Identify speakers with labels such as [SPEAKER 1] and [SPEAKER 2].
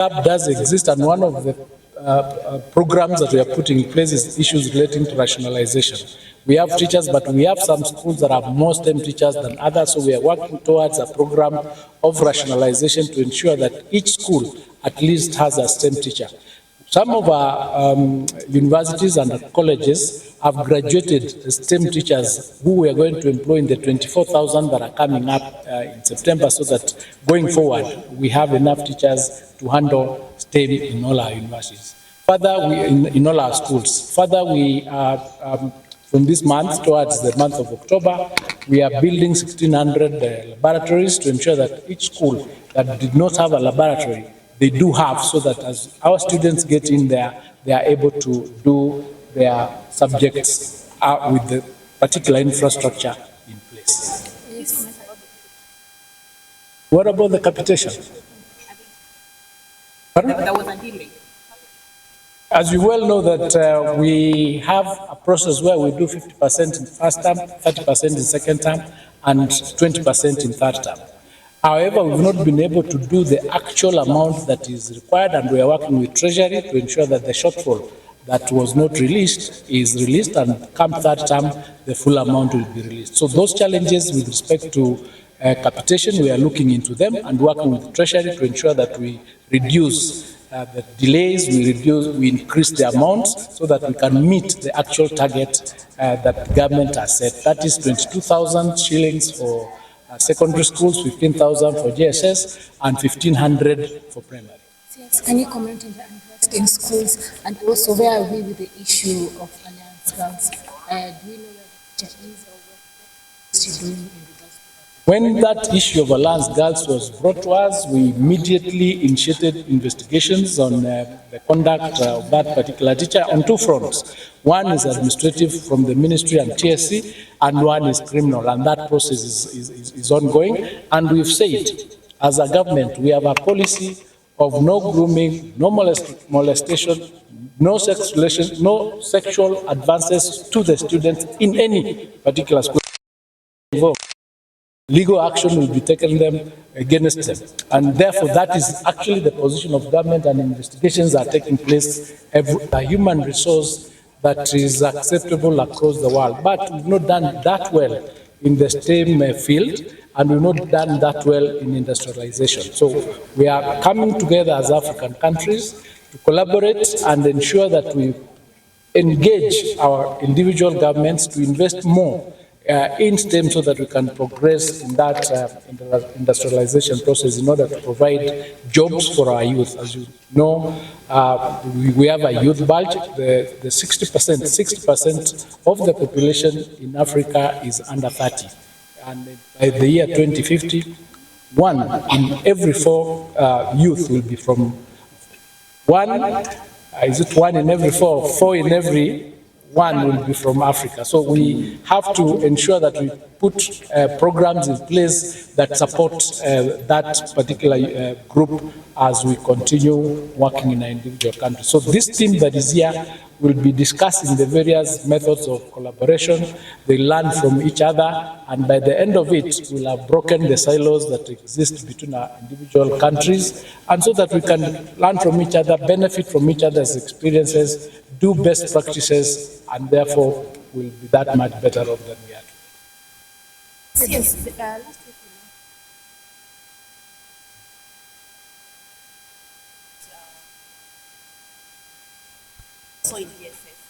[SPEAKER 1] Gap does exist, and one of the programs that we are putting in place is issues relating to rationalization. We have teachers, but we have some schools that have more STEM teachers than others, so we are working towards a program of rationalization to ensure that each school at least has a STEM teacher. Some of our universities and colleges have graduated STEM teachers who we are going to employ in the 24,000 that are coming up in September, so that going forward we have enough teachers to handle STEM in all our universities. Further, in all our schools. Further, we are from this month towards the month of October, we are building 1,600 laboratories to ensure that each school that did not have a laboratory, they do have, so that as our students get in there, they are able to do their subjects with the particular infrastructure in place. Yes. What about the capitation? There was a delay. As you well know that we have a process where we do 50% in first term, 30% in second term, and 20% in third term. However, we've not been able to do the actual amount that is required, and we are working with Treasury to ensure that the shortfall that was not released is released, and come third term, the full amount will be released. So those challenges with respect to capitation, we are looking into them and working with Treasury to ensure that we reduce the delays, we increase the amounts so that we can meet the actual target that the government has set. That is 22,000 shillings for secondary schools, 15,000 for JSS, and 1,500 for primary.
[SPEAKER 2] Yes. Can you comment on the unrest in schools, and also where are we with the issue of Alliance Girls? Do we know where the teacher is, or what is she doing in regards to that?
[SPEAKER 1] When that issue of Alliance Girls was brought to us, we immediately initiated investigations on the conduct of that particular teacher on two fronts. One is administrative from the ministry and TSC, and one is criminal, and that process is ongoing. And we've said, as a government, we have a policy of no grooming, no molestation, no sex relations, no sexual advances to the students in any particular school. Legal action will be taken them against them. And therefore, that is actually the position of government, and investigations are taking place. A human resource that is acceptable across the world. But we've not done that well in the STEM field, and we've not done that well in industrialization. So we are coming together as African countries to collaborate and ensure that we engage our individual governments to invest more in STEM, so that we can progress in that industrialization process in order to provide jobs for our youth. As you know, we have a youth bulge. The 60% of the population in Africa is under 30. And by the year 2050, 1 in every 4 youth will be from 1 in every 4? 4 in every 1 will be from Africa. So we have to ensure that we put programs in place that support that particular group as we continue working in our individual countries. So this team that is here will be discussing the various methods of collaboration. They learn from each other, and by the end of it, we'll have broken the silos that exist between our individual countries, and so that we can learn from each other, benefit from each other's experiences, do best practices, and therefore will be that much better off than we are.
[SPEAKER 2] Yes.
[SPEAKER 3] So in DSS.